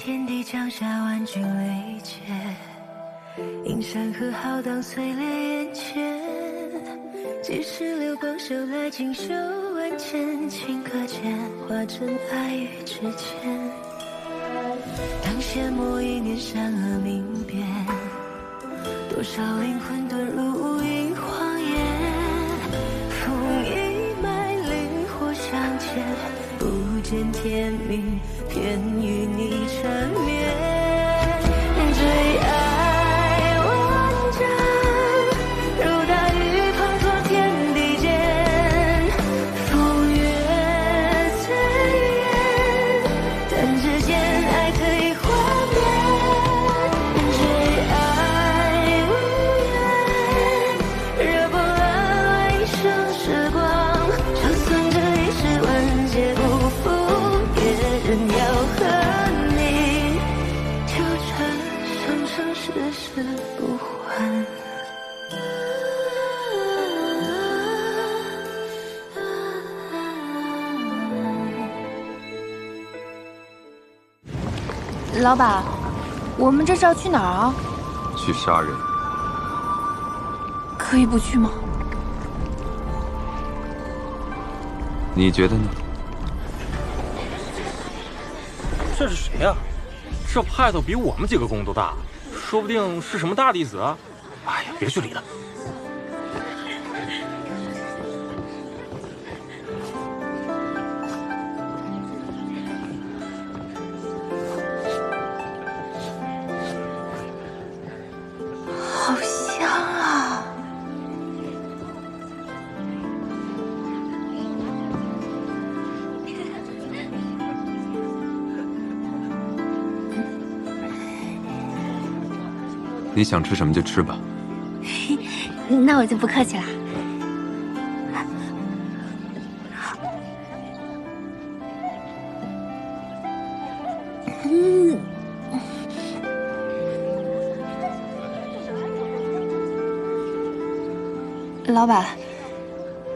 天地降下万军雷劫，映山河浩荡碎裂眼前。几时流光秀来锦绣万千，顷刻间化成爱与之间。当阡陌一念善恶明辨，多少灵魂遁入无垠荒野。风一脉灵火相牵，不见天明，偏与你缠绵。最爱万丈，如大雨滂沱天地间。风月醉人，弹指间爱可以幻变。最爱无言，惹破了一生时光。就算这一世万劫不复，也仍要和你纠缠，生生世世不还。老板，我们这是要去哪儿啊？去杀人。可以不去吗？你觉得呢？这是谁呀？这派头比我们几个宫都大，说不定是什么大弟子啊！哎呀，别去理他。好香啊！你想吃什么就吃吧。那我就不客气了。老板，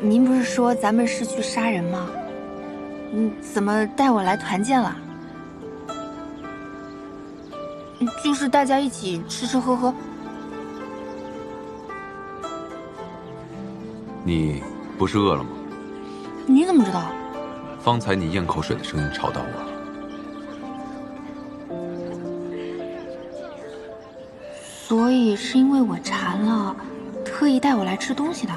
您不是说咱们是去杀人吗？怎么带我来团建了？就是大家一起吃吃喝喝。你不是饿了吗？你怎么知道？方才你咽口水的声音吵到我了。所以是因为我馋了，特意带我来吃东西的。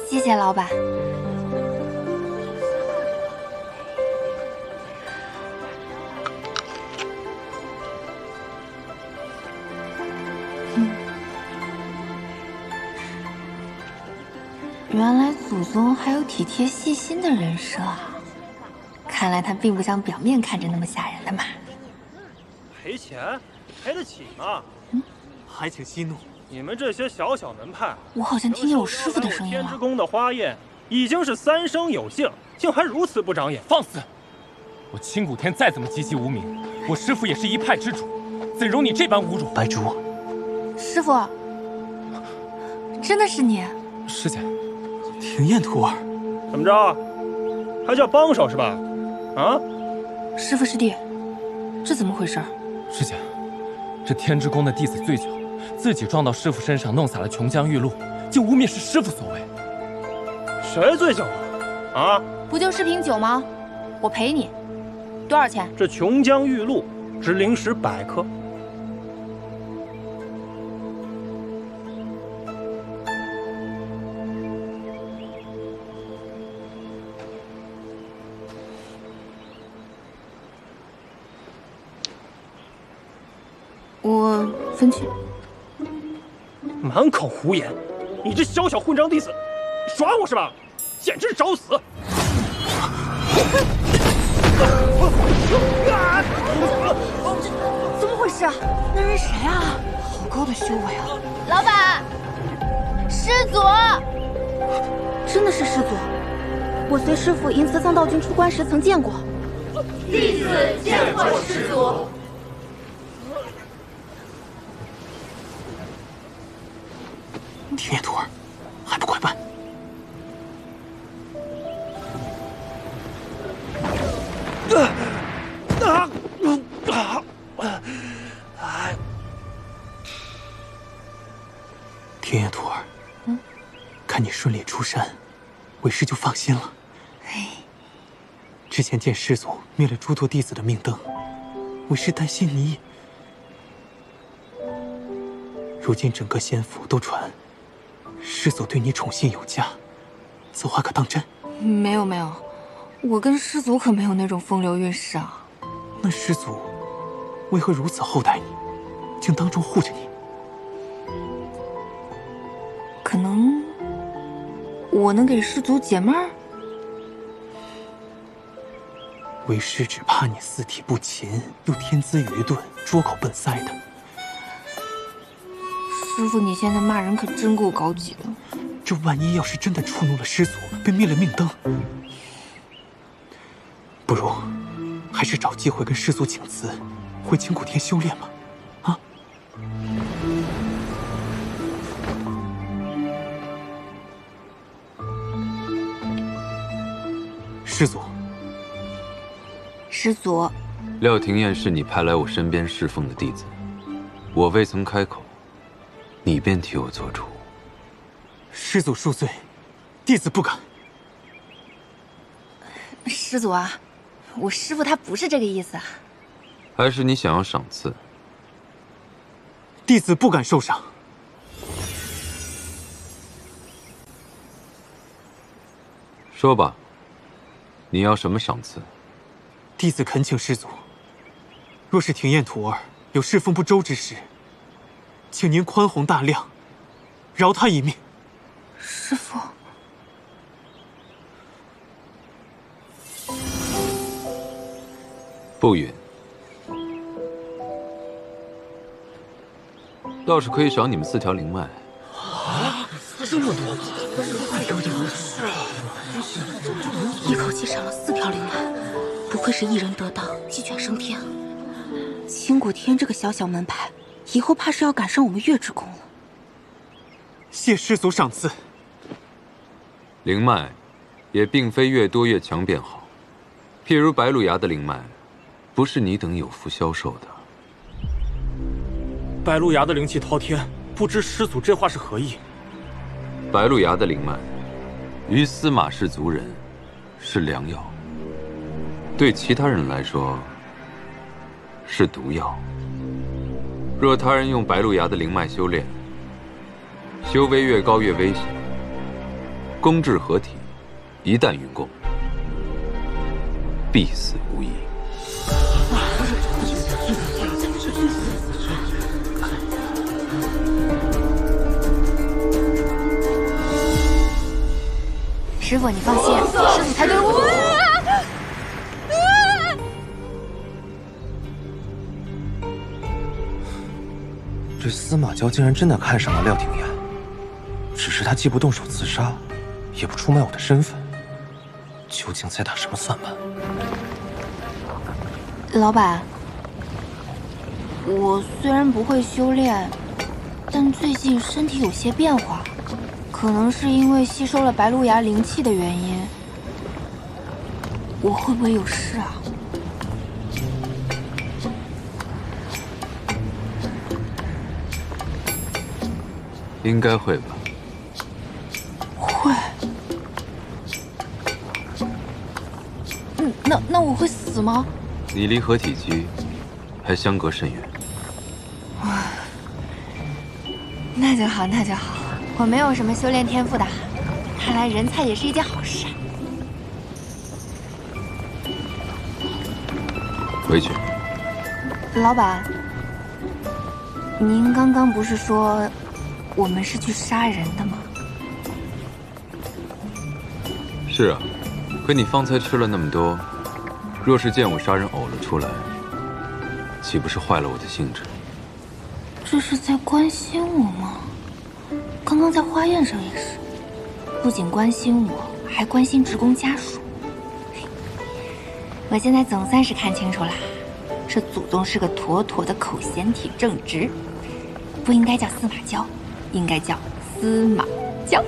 谢谢老板。原来祖宗还有体贴细心的人设啊！看来他并不像表面看着那么吓人的嘛。赔钱，赔得起吗？还请息怒。你们这些小小门派，我好像听见我师傅的声音了。天之宫的花宴已经是三生有幸，竟还如此不长眼！放肆！我清谷天再怎么籍籍无名，我师傅也是一派之主，怎容你这般侮辱？白珠，师傅，真的是你？师姐，庭燕徒儿，怎么着？还叫帮手是吧？啊！师傅师弟，这怎么回事？师姐，这天之宫的弟子醉酒，自己撞到师傅身上，弄洒了琼浆玉露，竟污蔑是师傅所为。谁醉酒了？啊？不就是瓶酒吗？我赔你，多少钱？这琼浆玉露值灵石100颗。我分去。满口胡言！你这小小混账弟子，耍我是吧？简直是找死！怎么回事啊？那人谁啊？好高的修为啊！老板，师祖，真的是师祖。我随师父迎慈桑道君出关时曾见过。弟子见过师祖。天眼徒儿，还不快办！天眼徒儿，看你顺利出山，为师就放心了。之前见师祖灭了诸多弟子的命灯，为师担心你。如今整个仙府都传师祖对你宠信有加，此话可当真？没有，我跟师祖可没有那种风流韵事啊。那师祖为何如此厚待你，竟当众护着你？可能我能给师祖解闷儿。为师只怕你四体不勤，又天资愚钝，拙口笨塞的。师傅，你现在骂人可真够高级的。这万一要是真的触怒了师祖，被灭了命灯，不如还是找机会跟师祖请辞，回青谷天修炼吧。啊！师祖。师祖，廖廷彦是你派来我身边侍奉的弟子，我未曾开口，你便替我做主。师祖恕罪，弟子不敢。师祖啊，我师父他不是这个意思啊。还是你想要赏赐？弟子不敢受赏。说吧，你要什么赏赐？弟子恳请师祖，若是廷彦徒儿有侍奉不周之事，请您宽宏大量，饶他一命。师父，不允。倒是可以赏你们4条灵脉。这么多吗？一口气赏了4条灵脉，不愧是一人得道，鸡犬升天。青谷天这个小小门派，以后怕是要赶上我们月之宫了。谢师祖赏赐。灵脉也并非越多越强便好，譬如白鹿崖的灵脉，不是你等有福消受的。白鹿崖的灵气滔天，不知师祖这话是何意？白鹿崖的灵脉，于司马氏族人是良药，对其他人来说是毒药。若他人用白鹿崖的灵脉修炼，修为越高越危险。公至合体，一旦运功，必死无疑。师傅，你放心，师祖才对我。这司马娇竟然真的看上了廖廷彦，只是他既不动手自杀，也不出卖我的身份，究竟在打什么算盘？老板，我虽然不会修炼，但最近身体有些变化，可能是因为吸收了白鹿崖灵气的原因。我会不会有事啊？应该会吧。会。那我会死吗？你离合体期还相隔甚远。那就好，那就好。我没有什么修炼天赋的，看来人才也是一件好事。回去。老板，您刚刚不是说我们是去杀人的吗？是啊，可你方才吃了那么多，若是见我杀人呕了出来，岂不是坏了我的兴致？这是在关心我吗？刚刚在花宴上也是，不仅关心我，还关心职工家属。我现在总算是看清楚了，这祖宗是个妥妥的口嫌体正直，不应该叫司马娇，应该叫司马交。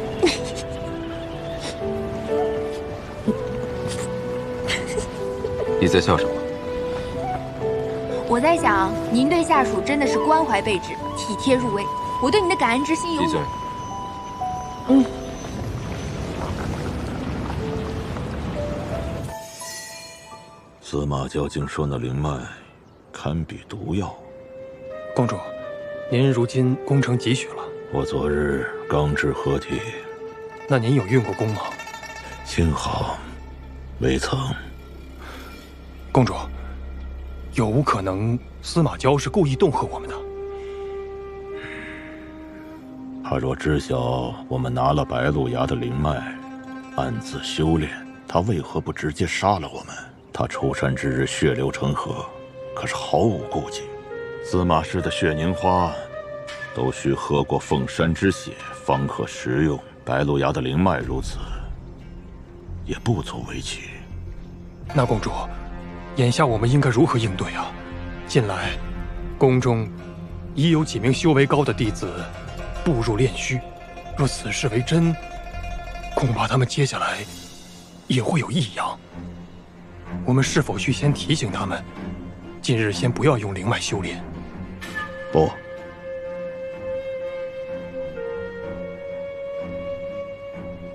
你在笑什么？我在想，您对下属真的是关怀备至、体贴入微，我对您的感恩之心有。闭嘴。司马交竟说那灵脉堪比毒药。公主，您如今功成几许了？我昨日刚至合体。那您有运过功吗？幸好未曾。公主，有无可能司马交是故意恫吓我们的？他若知晓我们拿了白鹿崖的灵脉，暗自修炼，他为何不直接杀了我们？他出山之日血流成河，可是毫无顾忌。司马氏的血凝花，都需喝过凤山之血方可食用。白鹿崖的灵脉如此，也不足为奇。那公主，眼下我们应该如何应对啊？近来，宫中已有几名修为高的弟子步入炼虚，若此事为真，恐怕他们接下来也会有异样。我们是否需先提醒他们，近日先不要用灵脉修炼？不，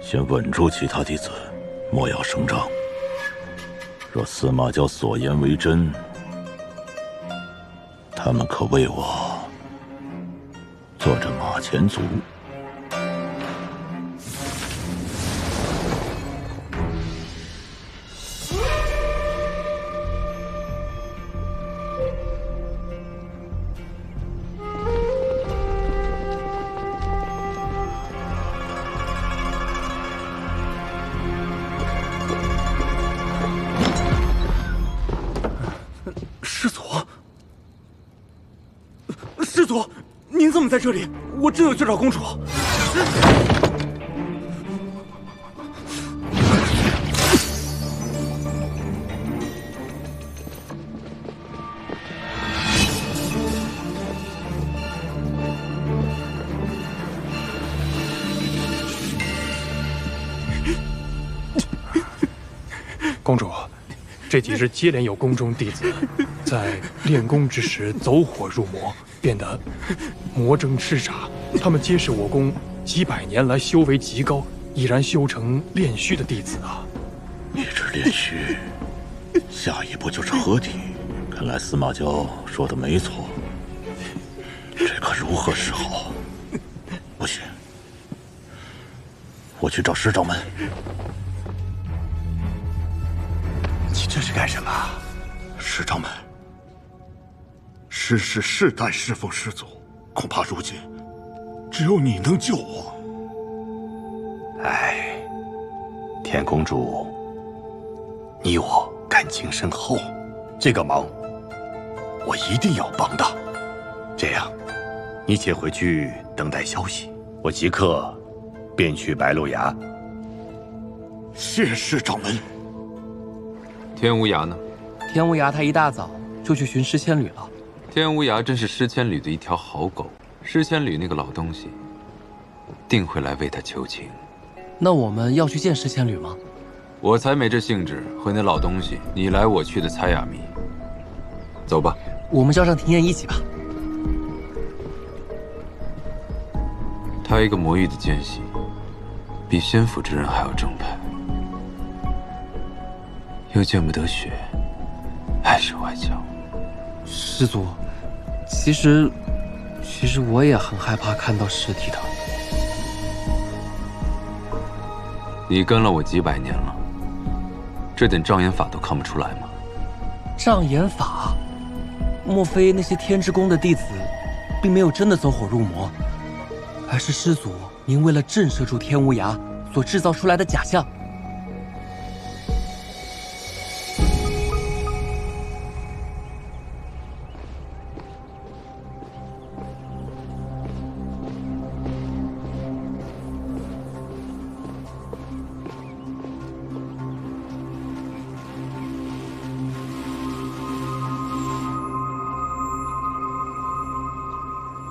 先稳住其他弟子，莫要声张。若司马交所言为真，他们可为我做着马前卒。师祖，您怎么在这里？我正要去找公主。公主，这几日接连有宫中弟子在练功之时走火入魔，变得魔怔痴傻。他们皆是我宫几百年来修为极高，已然修成炼虚的弟子啊！一直炼虚，下一步就是合体。看来司马交说的没错，这可如何是好？不行，我去找石掌门。你这是干什么？石掌门，师氏世代侍奉师祖，恐怕如今只有你能救我。哎，田公主，你我感情深厚，这个忙我一定要帮的。这样，你且回去等待消息，我即刻便去白鹿崖。谢师掌门。天无涯呢？天无涯他一大早就去寻诗千缕了。天无涯真是诗千缕的一条好狗，诗千缕那个老东西定会来为他求情。那我们要去见诗千缕吗？我才没这兴致和那老东西你来我去的猜哑谜。走吧，我们叫上庭燕一起吧。他一个魔域的奸细，比仙府之人还要正派，又见不得血，碍手碍脚。师祖，其实我也很害怕看到尸体的。你跟了我几百年了，这点障眼法都看不出来吗？障眼法？莫非那些天之宫的弟子，并没有真的走火入魔，而是师祖您为了震慑住天无涯所制造出来的假象？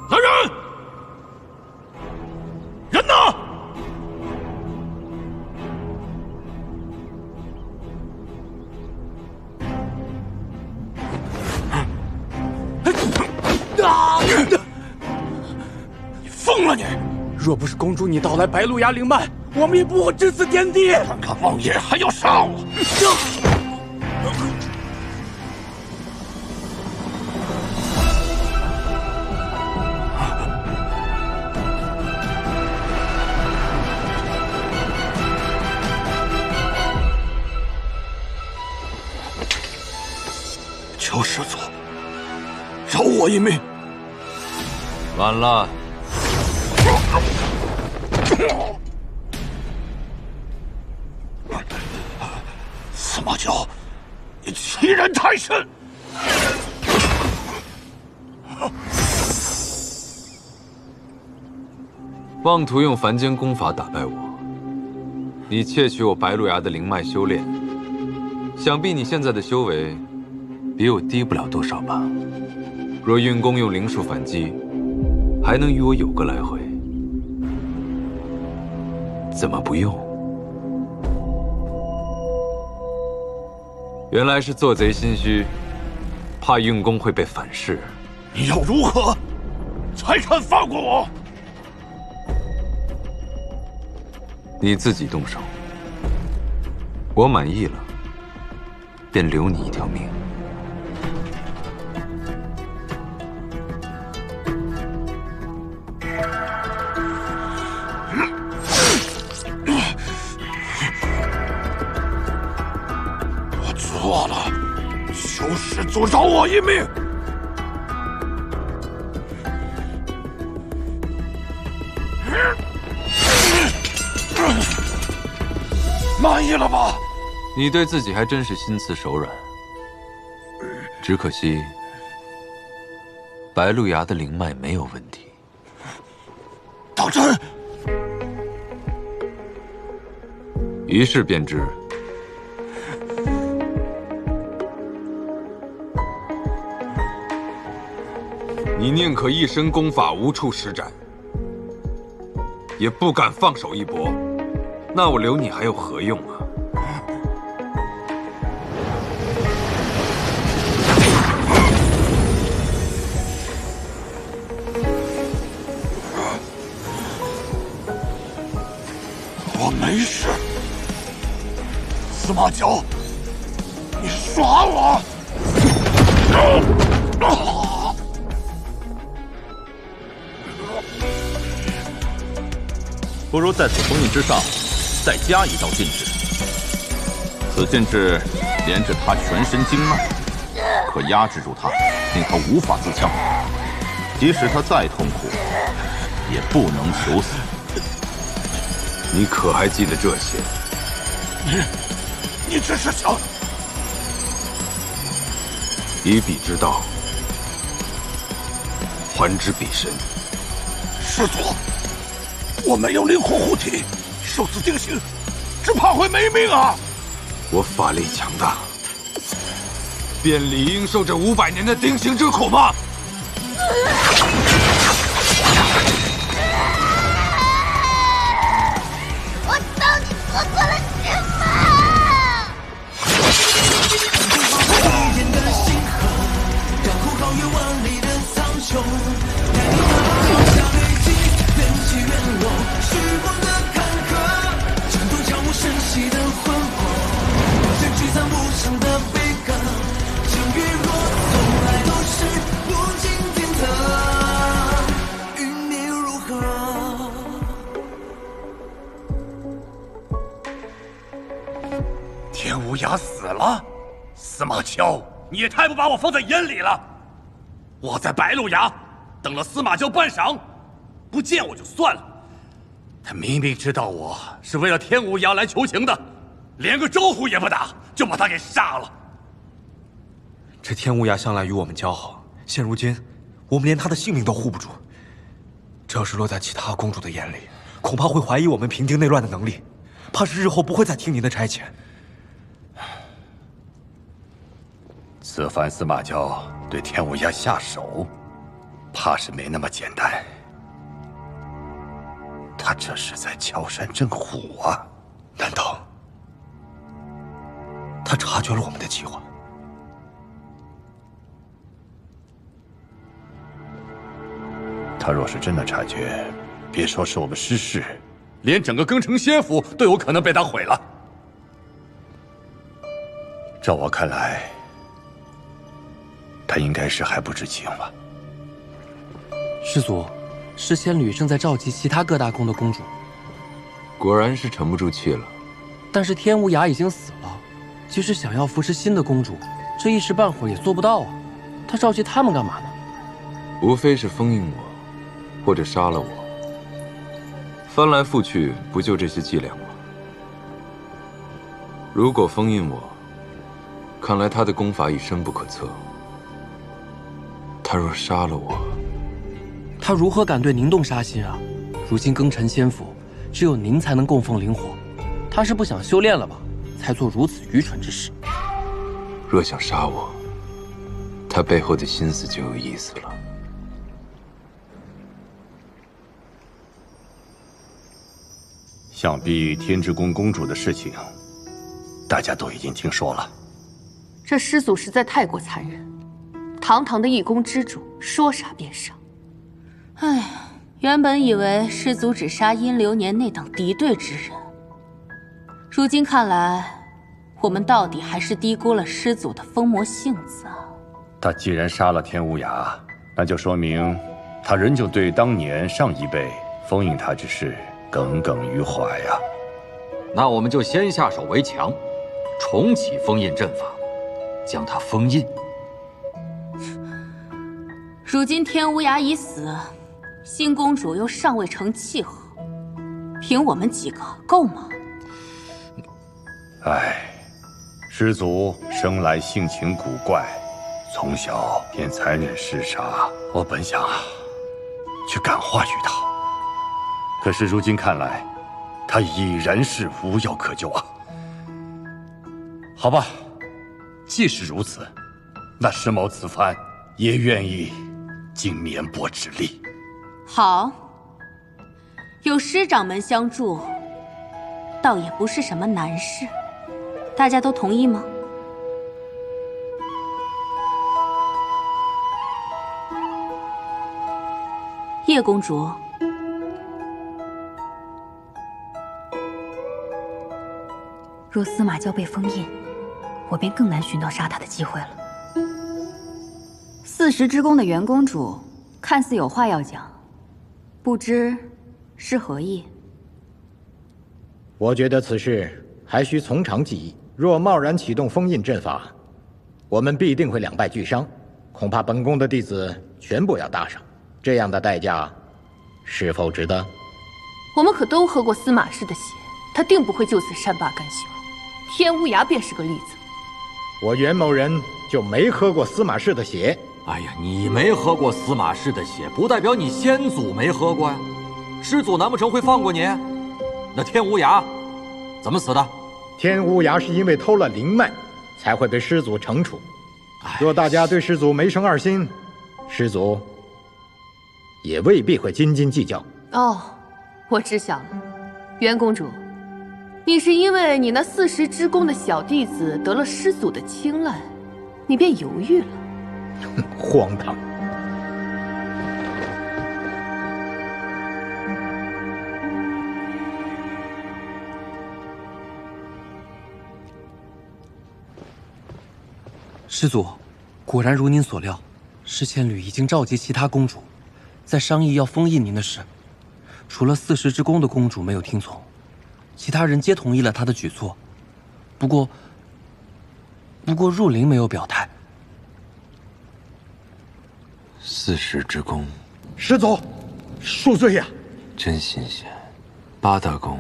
来人！人疯了你！若不是公主你盗来白鹿崖灵脉，我们也不会至此颠地。胆敢妄言，还要杀我！求师祖饶我一命！晚了。司马交，你欺人太甚！妄图用凡间功法打败我，你窃取我白鹿崖的灵脉修炼，想必你现在的修为比我低不了多少吧？若运功用灵术反击，还能与我有个来回，怎么不用？原来是做贼心虚，怕运功会被反噬。你要如何才肯放过我？你自己动手，我满意了，便留你一条命。我错了，求师祖饶我一命！满意了吧？你对自己还真是心慈手软，只可惜白鹿崖的灵脉没有问题。道真，于是便知，你宁可一身功法无处施展，也不敢放手一搏。那我留你还有何用啊？我没事。司马交，你耍我！不如在此封印之上再加一道禁制。此禁制连至他全身经脉，可压制住他，令他无法自强。即使他再痛苦，也不能求死。你可还记得这些？你只是想以彼之道，还之彼身。师祖，我没有灵魂护体，受此定刑，只怕会没命啊！我法力强大，便理应受这500年的定刑之苦吗？我到底做错了什么？天无涯死了，司马交，你也太不把我放在眼里了。我在白鹿崖等了司马交半晌，不见我就算了，他明明知道我是为了天无涯来求情的，连个招呼也不打，就把他给杀了。这天无涯向来与我们交好，现如今我们连他的性命都护不住。这要是落在其他公主的眼里，恐怕会怀疑我们平定内乱的能力，怕是日后不会再听您的差遣。此番司马交对天无涯下手，怕是没那么简单。他这是在敲山震虎啊！难道他察觉了我们的计划？他若是真的察觉，别说是我们失事，连整个庚城仙府都有可能被他毁了。照我看来，他应该是还不知情吧。师祖，诗仙侣正在召集其他各大宫的公主。果然是沉不住气了。但是天无涯已经死了，即使想要扶持新的公主，这一时半会儿也做不到啊。他召集他们干嘛呢？无非是封印我，或者杀了我。翻来覆去，不就这些伎俩吗？如果封印我，看来他的功法已深不可测。他若杀了我，他如何敢对您动杀心啊？如今庚辰仙府只有您才能供奉灵火，他是不想修炼了吧？才做如此愚蠢之事。若想杀我，他背后的心思就有意思了。想必天之宫公主的事情，大家都已经听说了。这师祖实在太过残忍，堂堂的一宫之主，说杀便杀。哎呀，原本以为师祖只杀阴流年那等敌对之人，如今看来，我们到底还是低估了师祖的疯魔性子啊！他既然杀了天无涯，那就说明他仍旧对当年上一辈封印他之事耿耿于怀呀。那我们就先下手为强，重启封印阵法，将他封印。如今天无涯已死，新公主又尚未成契合，凭我们几个够吗？唉，师祖生来性情古怪，从小便残忍嗜杀。我本想去感化于他，可是如今看来，他已然是无药可救啊。好吧，既是如此，那石某此番也愿意尽绵薄之力。好，有师掌门相助，倒也不是什么难事。大家都同意吗？叶公主，若司马教被封印，我便更难寻到杀他的机会了。40之宫的袁公主看似有话要讲，不知是何意？我觉得此事还需从长计议。若贸然启动封印阵法，我们必定会两败俱伤，恐怕本宫的弟子全部要搭上。这样的代价，是否值得？我们可都喝过司马氏的血，他定不会就此善罢甘休。天无涯便是个例子。我袁某人就没喝过司马氏的血。哎呀，你没喝过司马氏的血，不代表你先祖没喝过呀。师祖难不成会放过你？那天无涯怎么死的？天无涯是因为偷了灵脉，才会被师祖惩处。若大家对师祖没生二心，师祖也未必会斤斤计较。哦，我知晓了，袁公主，你是因为你那40之宫的小弟子得了师祖的青睐，你便犹豫了。荒唐！师祖，果然如您所料，诗仙侣已经召集其他公主，在商议要封印您的事。除了40之宫的公主没有听从，其他人皆同意了他的举措。不过入灵没有表态。40之宫，师祖，恕罪呀！真新鲜，8大宫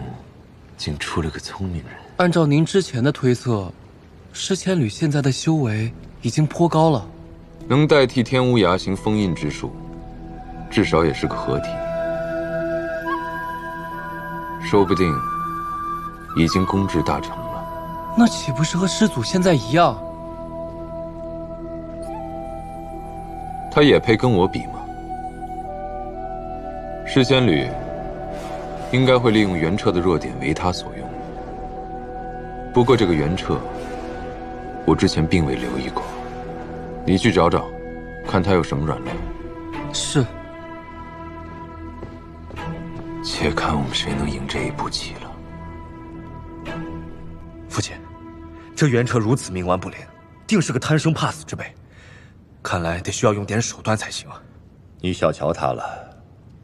竟出了个聪明人。按照您之前的推测，诗仙侣现在的修为已经颇高了，能代替天无涯行封印之术，至少也是个合体。说不定已经攻至大成了。那岂不是和师祖现在一样？他也配跟我比吗？诗仙侣应该会利用袁彻的弱点为他所用。不过这个袁彻，我之前并未留意过。你去找找，看他有什么软肋。是。且看我们谁能赢这一步棋了。父亲，这袁彻如此冥顽不灵，定是个贪生怕死之辈，看来得需要用点手段才行啊。你小瞧他了，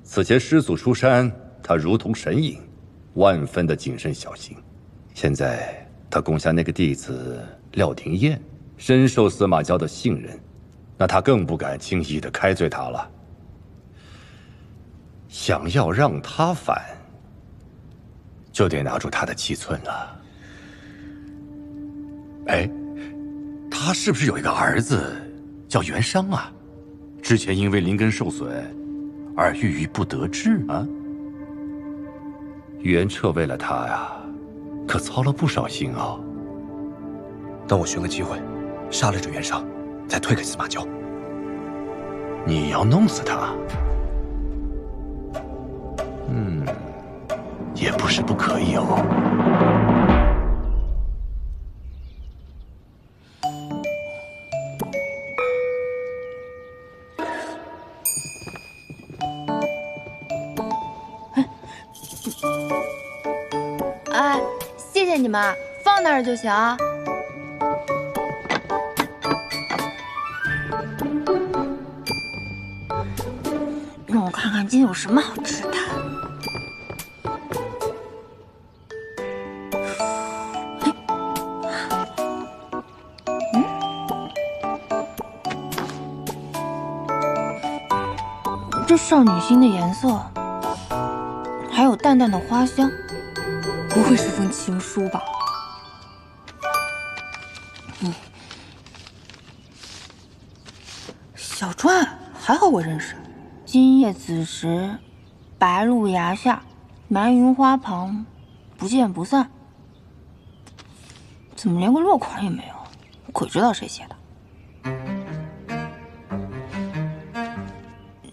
此前师祖出山，他如同神隐，万分的谨慎小心。现在他攻下那个弟子廖廷彦，深受司马交的信任，那他更不敢轻易的开罪他了。想要让他反，就得拿住他的七寸了。哎，他是不是有一个儿子叫袁商啊？之前因为灵根受损而郁郁不得志啊？袁彻为了他呀，可操了不少心啊。等我寻个机会，杀了这袁商，再推给司马交。你要弄死他？也不是不可以哦。哎，谢谢你们，放那儿就行。让我看看今天有什么好吃的。这少女心的颜色，还有淡淡的花香，不会是封情书吧？小传还好我认识。今夜子时，白鹿崖下，埋云花旁，不见不散。怎么连个落款也没有？鬼知道谁写的。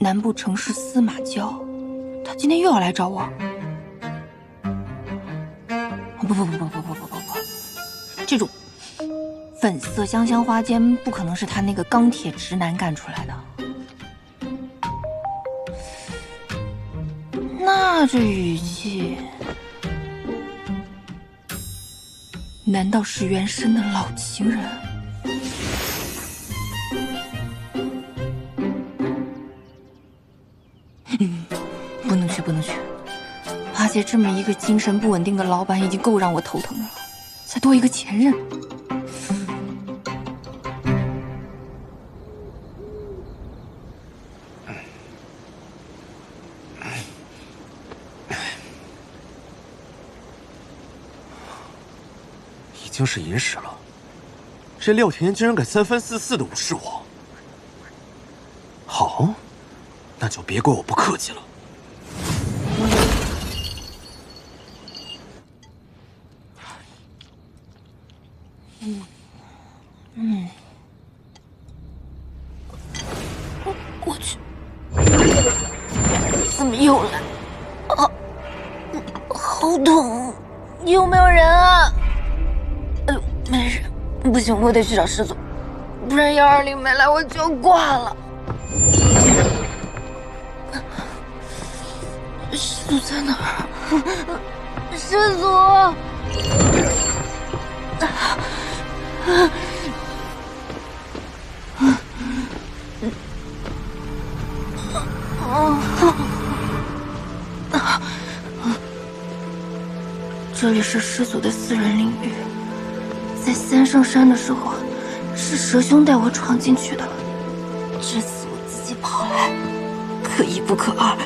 难不成是司马交？他今天又要来找我？不，这种粉色香香花间不可能是他那个钢铁直男干出来的。那这语气，难道是袁深的老情人？不能去！花姐这么一个精神不稳定的老板已经够让我头疼的了，再多一个前任。已经是寅时了，这廖廷彦竟然敢三番四次的无视我。好，那就别怪我不客气了。我去，怎么又来？啊，好痛！有没有人啊？哎呦，没事，不行，我得去找师祖，不然120没来我就要挂了。师祖在哪儿？师祖！这里是师祖的私人领域，在三圣山的时候，是蛇兄带我闯进去的。这次我自己跑来，可一不可二，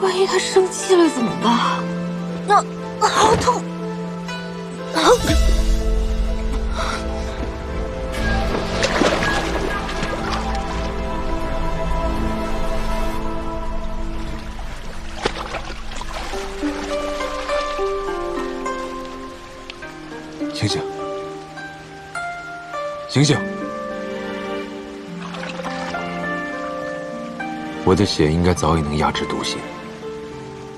万一他生气了怎么办？好痛！醒醒！醒醒！我的血应该早已能压制毒性，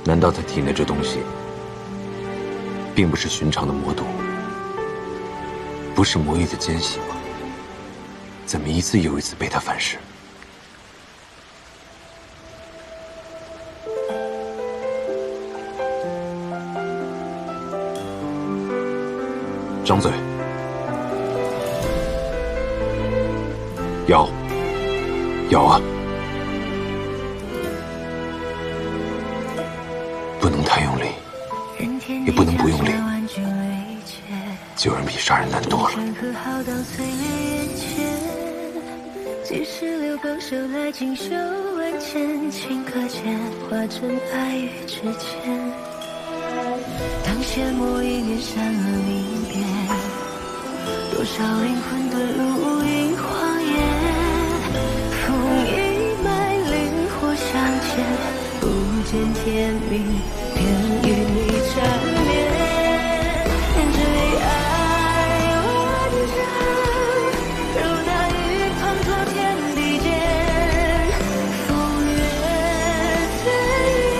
难道他体内这东西并不是寻常的魔毒，不是魔域的奸细吗？怎么一次又一次被他反噬？张嘴。咬，咬啊！不能太用力，也不能不用力。救人比杀人难多了。几时流光手来锦绣万千，顷刻间化成爱与之间。当阡陌一念闪了明辨，多少灵魂遁入无垠荒野。风一脉，灵火相牵，不见天明，便与你缠绵。最爱万丈，如那雨滂沱天地间。风月最远，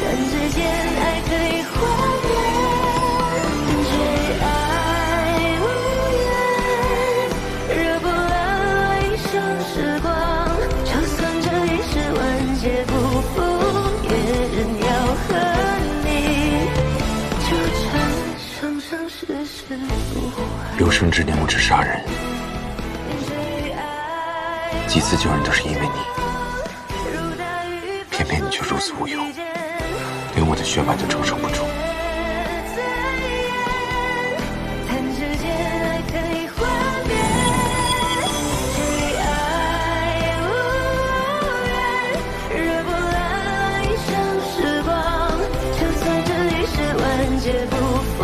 但只见爱可以幻灭。最爱无言，惹不了一生时光。就算这一世万劫不复，也仍要和你纠缠。生生世世不换。有生之年，我只杀人，几次救人都是因为你，偏偏你却如此无用，连我的血脉都承受不住。劫不复，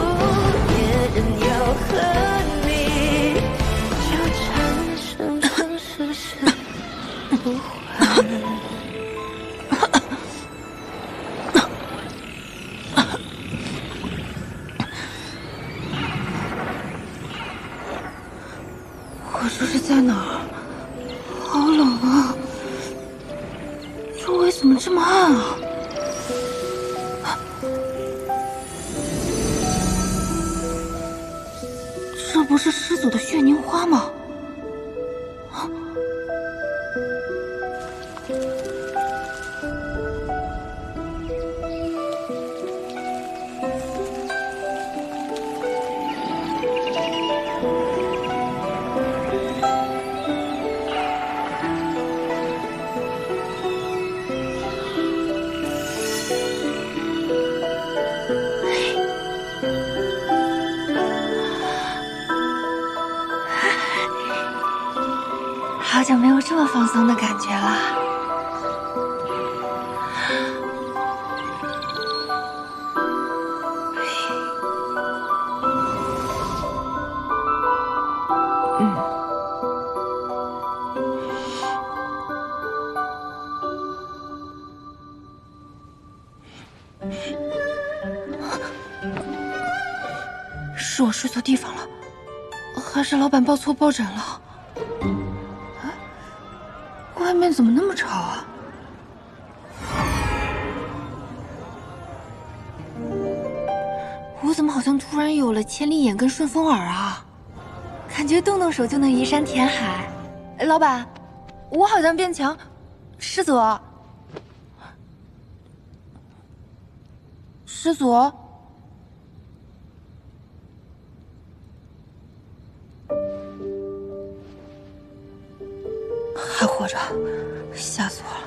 也仍要和你纠缠，生生世世不换。我这是在哪儿？好冷啊！周围怎么这么暗啊？这不是师祖的血凝花吗？好久没有这么放松的感觉了。是我睡错地方了，还是老板抱错抱枕了？外面怎么那么吵啊？我怎么好像突然有了千里眼跟顺风耳啊？感觉动动手就能移山填海。老板，我好像变强。师祖，师祖，还活着，吓死我了。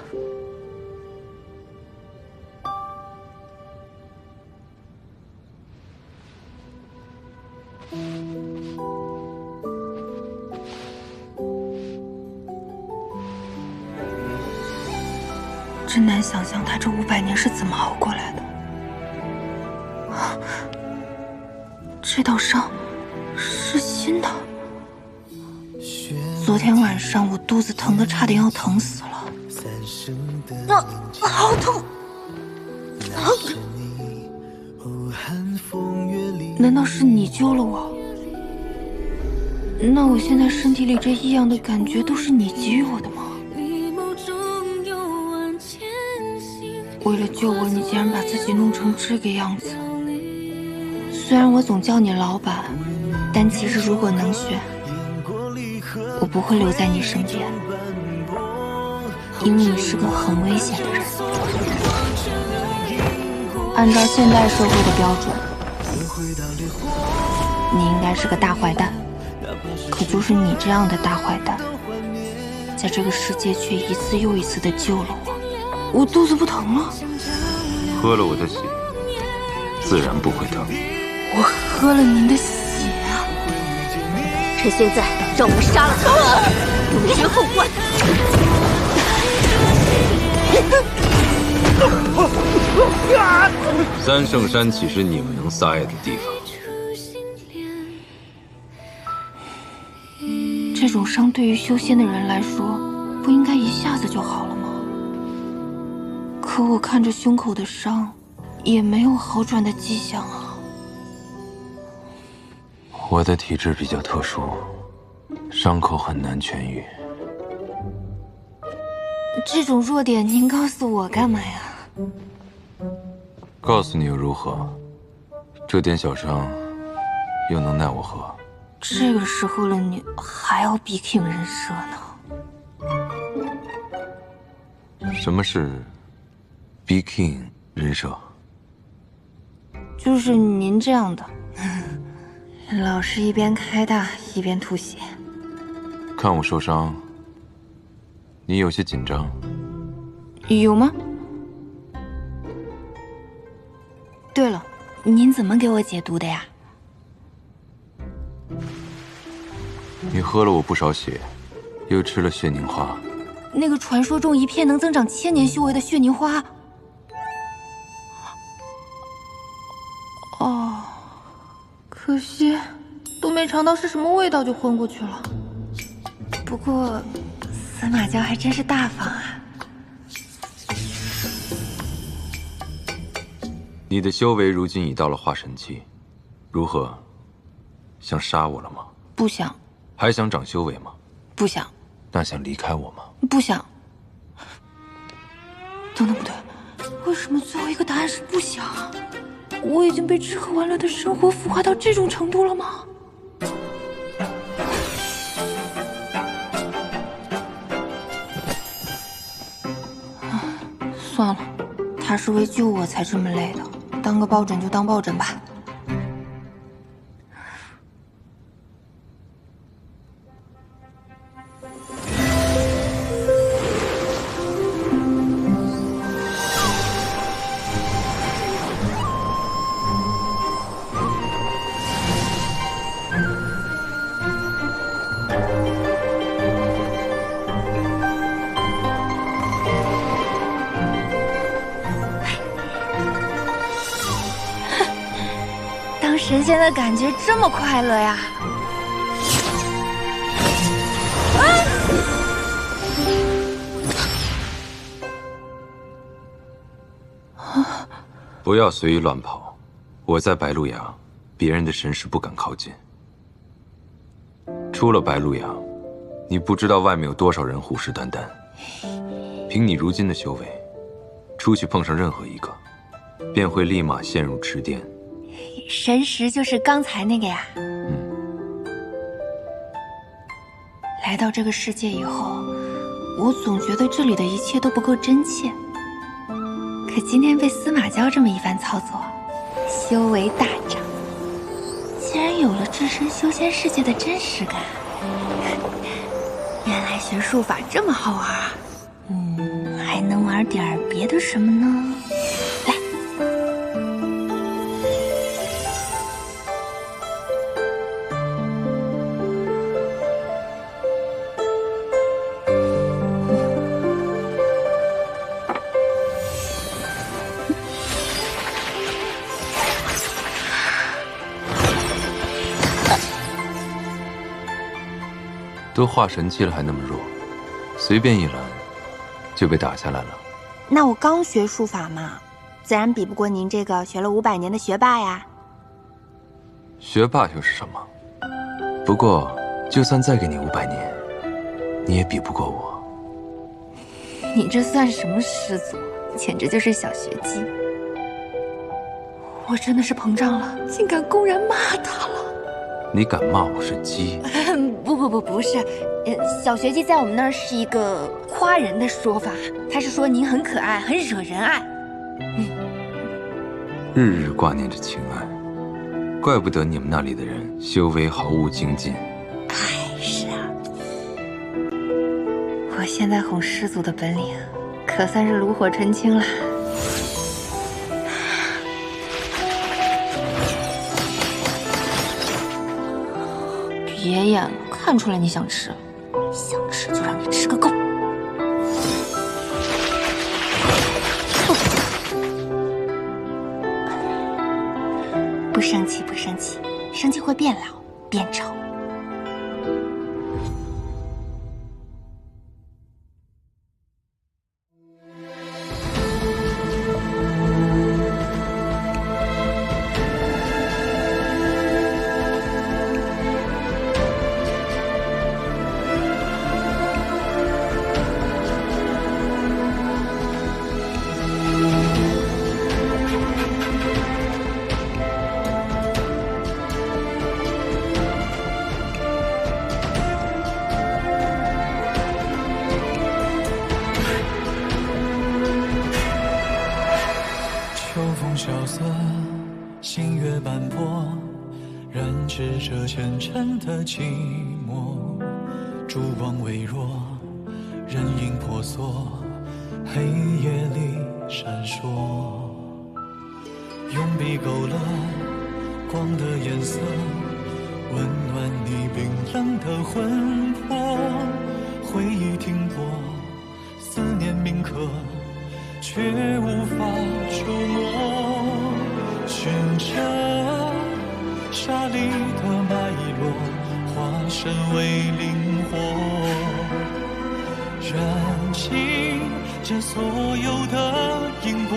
真难想象他这500年是怎么熬过来的。这道伤是新的。昨天晚上我肚子疼得差点要疼死了，好痛！难道是你救了我？那我现在身体里这异样的感觉都是你给予我的吗？为了救我，你竟然把自己弄成这个样子。虽然我总叫你老板，但其实如果能选，我不会留在你身边，因为你是个很危险的人。按照现代社会的标准，你应该是个大坏蛋，可就是你这样的大坏蛋，在这个世界却一次又一次的救了我。我肚子不疼了，喝了我的血，自然不会疼。我喝了您的血啊！趁现在让我们杀了他，永绝后患。三圣山岂是你们能撒野的地方？这种伤对于修仙的人来说，不应该一下子就好了吗？可我看着胸口的伤，也没有好转的迹象啊。我的体质比较特殊，伤口很难痊愈。这种弱点您告诉我干嘛呀？告诉你又如何？这点小伤，又能奈我何？这个时候了，你还要比拼人设呢？什么是 Be King 人设？就是您这样的，老是一边开大一边吐血。看我受伤，你有些紧张。有吗？对了，您怎么给我解毒的呀？你喝了我不少血，又吃了血凝花。那个传说中一片能增长1000年修为的血凝花。哦，可惜都没尝到是什么味道就昏过去了。不过司马娇还真是大方啊。你的修为如今已到了化神期，如何？想杀我了吗？不想。还想长修为吗？不想。那想离开我吗？不想。等等，不对，为什么最后一个答案是不想？我已经被吃喝玩乐的生活腐化到这种程度了吗？算了，他是为救我才这么累的，当个抱枕就当抱枕吧。神仙的感觉这么快乐呀！不要随意乱跑。我在白鹿崖，别人的神识不敢靠近。出了白鹿崖，你不知道外面有多少人虎视眈眈。凭你如今的修为，出去碰上任何一个，便会立马陷入池淀。神识就是刚才那个呀。来到这个世界以后，我总觉得这里的一切都不够真切。可今天被司马娇这么一番操作，修为大涨，竟然有了置身修仙世界的真实感。原来学术法这么好玩，还能玩点别的什么呢？都化神期了还那么弱，随便一拦就被打下来了。那我刚学术法嘛，自然比不过您这个学了500年的学霸呀。学霸又是什么？不过就算再给你500年，你也比不过我。你这算什么师祖？简直就是小学鸡！我真的是膨胀了，竟敢公然骂他了。你敢骂我是鸡？不是，小学鸡在我们那儿是一个夸人的说法，他是说您很可爱，很惹人爱。日日挂念着情爱，怪不得你们那里的人修为毫无精进。是啊，我现在哄师祖的本领，可算是炉火纯青了。别演了，看出来你想吃了，想吃就让你吃个够。不生气，不生气，生气会变老变丑。萧瑟，星月斑驳，染指这前尘的寂寞。烛光微弱，人影婆娑，黑夜里闪烁。用笔勾勒光的颜色，温暖你冰冷的魂魄。回忆停泊，思念铭刻，却无法触摸。寻着沙砾的脉络，化身为灵火，燃尽这所有的因果。